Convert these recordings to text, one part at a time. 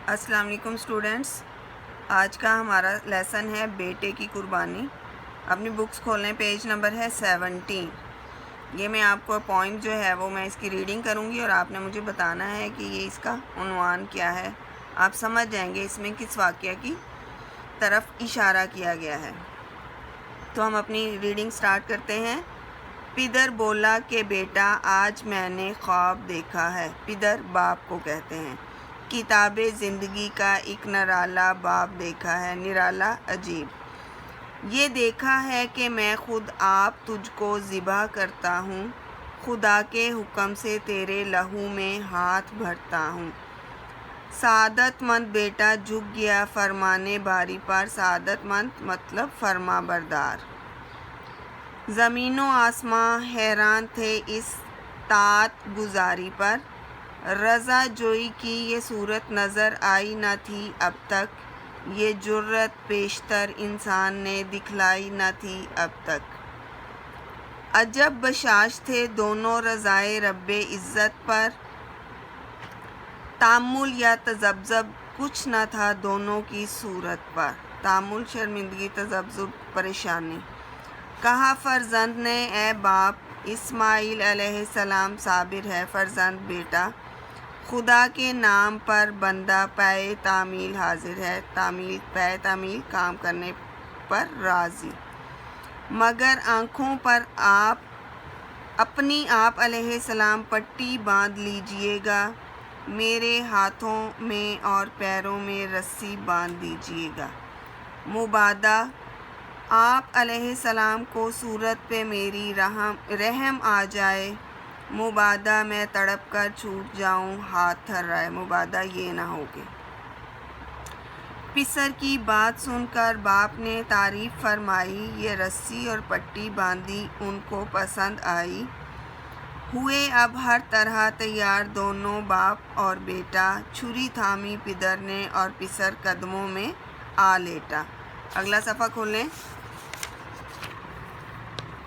السلام علیکم اسٹوڈنٹس، آج کا ہمارا لیسن ہے بیٹے کی قربانی۔ اپنی بکس کھولنے، پیج نمبر ہے 17۔ یہ میں آپ کو پوائنٹ جو ہے وہ میں اس کی ریڈنگ کروں گی اور آپ نے مجھے بتانا ہے کہ یہ اس کا عنوان کیا ہے۔ آپ سمجھ جائیں گے اس میں کس واقعہ کی طرف اشارہ کیا گیا ہے۔ تو ہم اپنی ریڈنگ سٹارٹ کرتے ہیں۔ پدر بولا کہ بیٹا آج میں نے خواب دیکھا ہے۔ پدر باپ کو کہتے ہیں۔ کتاب زندگی کا ایک نرالا باب دیکھا ہے۔ نرالا عجیب۔ یہ دیکھا ہے کہ میں خود آپ تجھ کو ذبح کرتا ہوں، خدا کے حکم سے تیرے لہو میں ہاتھ بھرتا ہوں۔ سعادت مند بیٹا جھک گیا فرمانے باری پر۔ سعادت مند مطلب فرما بردار۔ زمین و آسماں حیران تھے اس طاعت گزاری پر۔ رضا جوئی کی یہ صورت نظر آئی نہ تھی اب تک، یہ جرأت پیشتر انسان نے دکھلائی نہ تھی اب تک۔ عجب بشاش تھے دونوں رضائے رب عزت پر، تأمل یا تذبذب کچھ نہ تھا دونوں کی صورت پر۔ تأمل شرمندگی، تذبذب پریشانی۔ کہا فرزند نے اے باپ، اسماعیل علیہ السلام صابر ہے۔ فرزند بیٹا خدا کے نام پر بندہ پائے تعمیل حاضر ہے۔ پائے تعمیل کام کرنے پر راضی، مگر آنکھوں پر اپنی آپ علیہ السلام پٹی باندھ لیجئے گا، میرے ہاتھوں میں اور پیروں میں رسی باندھ دیجئے گا۔ مبادا آپ علیہ السلام کو صورت پہ میری رحم آ جائے، مبادا میں تڑپ کر چھوٹ جاؤں ہاتھ تھرائے۔ مبادا یہ نہ ہوگے۔ پسر کی بات سن کر باپ نے تعریف فرمائی، یہ رسی اور پٹی باندھی ان کو پسند آئی۔ ہوئے اب ہر طرح تیار دونوں باپ اور بیٹا، چھری تھامی پدر نے اور پسر قدموں میں آ لیٹا۔ اگلا صفحہ کھولیں۔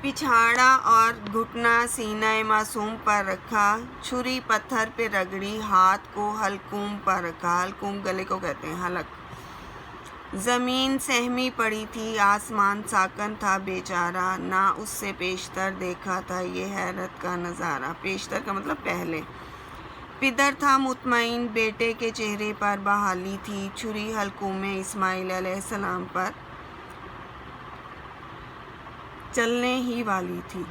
پچھاڑا اور گھٹنا سینہ معصوم پر رکھا، چھری پتھر پہ رگڑی، ہاتھ کو حلقوم پر رکھا۔ حلقوم گلے کو کہتے ہیں، حلق۔ زمین سہمی پڑی تھی، آسمان ساکن تھا بیچارہ، نہ اس سے پیشتر دیکھا تھا یہ حیرت کا نظارہ۔ پیشتر کا مطلب پہلے۔ پدر تھا مطمئن، بیٹے کے چہرے پر بحالی تھی، چھری حلقوم میں اسماعیل علیہ السلام پر چلنے ہی والی تھی۔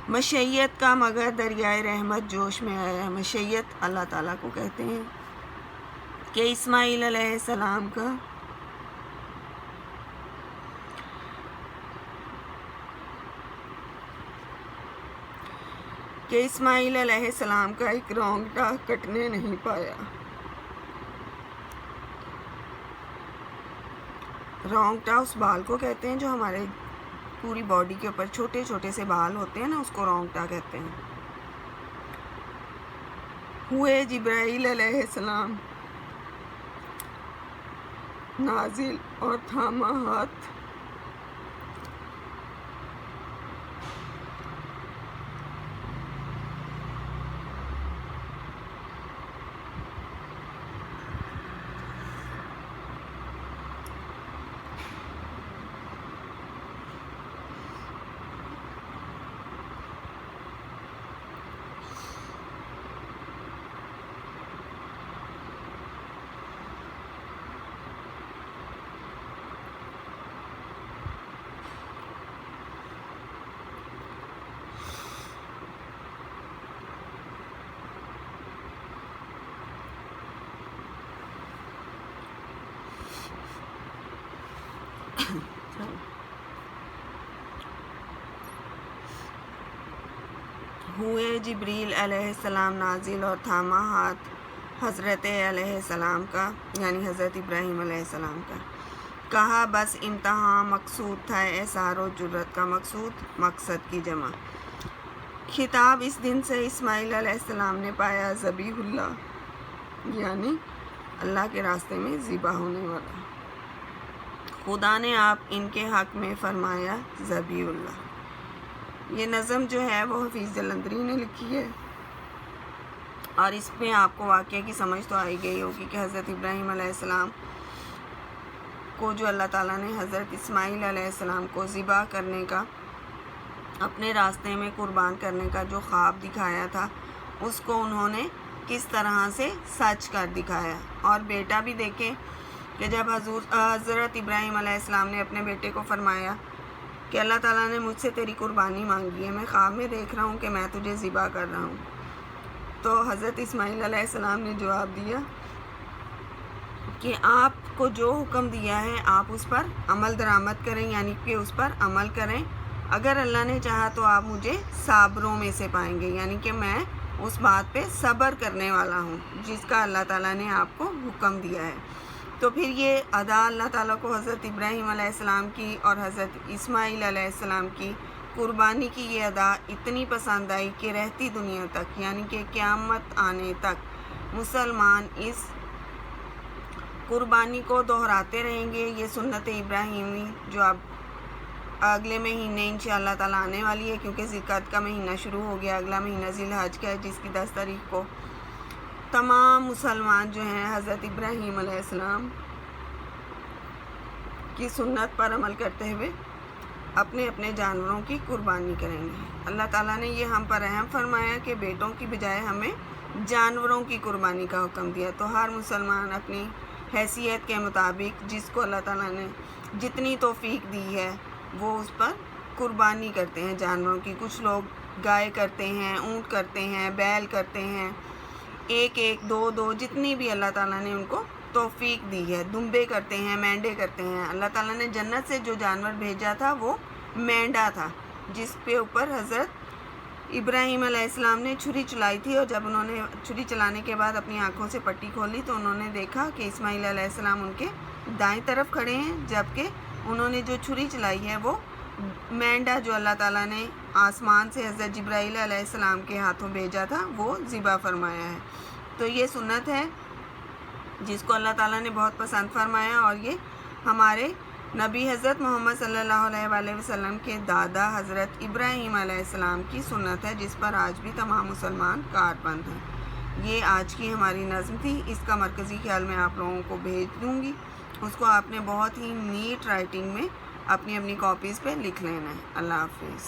مشیت کا مگر دریائے رحمت جوش میں آیا۔ مشیت اللہ تعالیٰ کو کہتے ہیں کہ اسماعیل علیہ السلام کا ایک رونگٹا کٹنے نہیں پایا۔ رونگٹا اس بال کو کہتے ہیں جو ہمارے پوری باڈی کے اوپر چھوٹے چھوٹے سے بال ہوتے ہیں نا، اس کو رونگٹا کہتے ہیں۔ ہوئے جبرائیل علیہ السلام نازل اور تھاما ہاتھ، ہوئے جبریل علیہ السلام نازل اور تھاما ہاتھ حضرت علیہ السلام کا، یعنی حضرت ابراہیم علیہ السلام کا۔ کہا بس امتحان مقصود تھا، احسار و جرأت کا مقصود، مقصد کی جمع۔ خطاب اس دن سے اسماعیل علیہ السلام نے پایا ذبیح اللہ، یعنی اللہ کے راستے میں ذبح ہونے والا۔ خدا نے آپ ان کے حق میں فرمایا ذبیح اللہ۔ یہ نظم جو ہے وہ حفیظ جلندری نے لکھی ہے۔ اور اس میں آپ کو واقعے کی سمجھ تو آئی گئی ہوگی کہ حضرت ابراہیم علیہ السلام کو جو اللہ تعالیٰ نے حضرت اسماعیل علیہ السلام کو ذبح کرنے کا، اپنے راستے میں قربان کرنے کا جو خواب دکھایا تھا، اس کو انہوں نے کس طرح سے سچ کر دکھایا۔ اور بیٹا بھی دیکھیں کہ جب حضرت ابراہیم علیہ السلام نے اپنے بیٹے کو فرمایا کہ اللہ تعالیٰ نے مجھ سے تیری قربانی مانگی ہے، میں خواب میں دیکھ رہا ہوں کہ میں تجھے ذبح کر رہا ہوں، تو حضرت اسماعیل علیہ السلام نے جواب دیا کہ آپ کو جو حکم دیا ہے آپ اس پر عمل درآمد کریں، یعنی کہ اس پر عمل کریں۔ اگر اللہ نے چاہا تو آپ مجھے صابروں میں سے پائیں گے، یعنی کہ میں اس بات پہ صبر کرنے والا ہوں جس کا اللہ تعالیٰ نے آپ کو حکم دیا ہے۔ تو پھر یہ ادا اللہ تعالیٰ کو حضرت ابراہیم علیہ السلام کی اور حضرت اسماعیل علیہ السلام کی قربانی کی یہ ادا اتنی پسند آئی کہ رہتی دنیا تک، یعنی کہ قیامت آنے تک مسلمان اس قربانی کو دہراتے رہیں گے۔ یہ سنت ابراہیمی جو اب اگلے مہینے انشاءاللہ تعالیٰ آنے والی ہے، کیونکہ ذی القعدہ کا مہینہ شروع ہو گیا، اگلا مہینہ ذی الحج کا ہے جس کی 10 تاریخ کو تمام مسلمان جو ہیں حضرت ابراہیم علیہ السلام کی سنت پر عمل کرتے ہوئے اپنے اپنے جانوروں کی قربانی کریں گے۔ اللہ تعالیٰ نے یہ ہم پر رحم فرمایا کہ بیٹوں کی بجائے ہمیں جانوروں کی قربانی کا حکم دیا، تو ہر مسلمان اپنی حیثیت کے مطابق جس کو اللہ تعالیٰ نے جتنی توفیق دی ہے وہ اس پر قربانی کرتے ہیں جانوروں کی۔ کچھ لوگ گائے کرتے ہیں، اونٹ کرتے ہیں، بیل کرتے ہیں، ایک ایک دو دو جتنی بھی اللہ تعالیٰ نے ان کو توفیق دی ہے، دمبے کرتے ہیں، مینڈے کرتے ہیں۔ اللہ تعالیٰ نے جنت سے جو جانور بھیجا تھا وہ مینڈا تھا، جس پہ اوپر حضرت ابراہیم علیہ السلام نے چھری چلائی تھی، اور جب انہوں نے چھری چلانے کے بعد اپنی آنکھوں سے پٹی کھولی تو انہوں نے دیکھا کہ اسماعیل علیہ السلام ان کے دائیں طرف کھڑے ہیں، جبکہ انہوں نے جو چھری چلائی ہے وہ مینڈا جو اللہ تعالیٰ نے آسمان سے حضرت جبرائیل علیہ السلام کے ہاتھوں بھیجا تھا وہ ذبح فرمایا ہے۔ تو یہ سنت ہے جس کو اللہ تعالیٰ نے بہت پسند فرمایا، اور یہ ہمارے نبی حضرت محمد صلی اللہ علیہ وآلہ وسلم کے دادا حضرت ابراہیم علیہ السلام کی سنت ہے، جس پر آج بھی تمام مسلمان کاربند ہیں۔ یہ آج کی ہماری نظم تھی، اس کا مرکزی خیال میں آپ لوگوں کو بھیج دوں گی، اس کو آپ نے بہت ہی نیٹ رائٹنگ میں اپنی اپنی کاپیز پہ لکھ لینا ہے۔ اللہ حافظ۔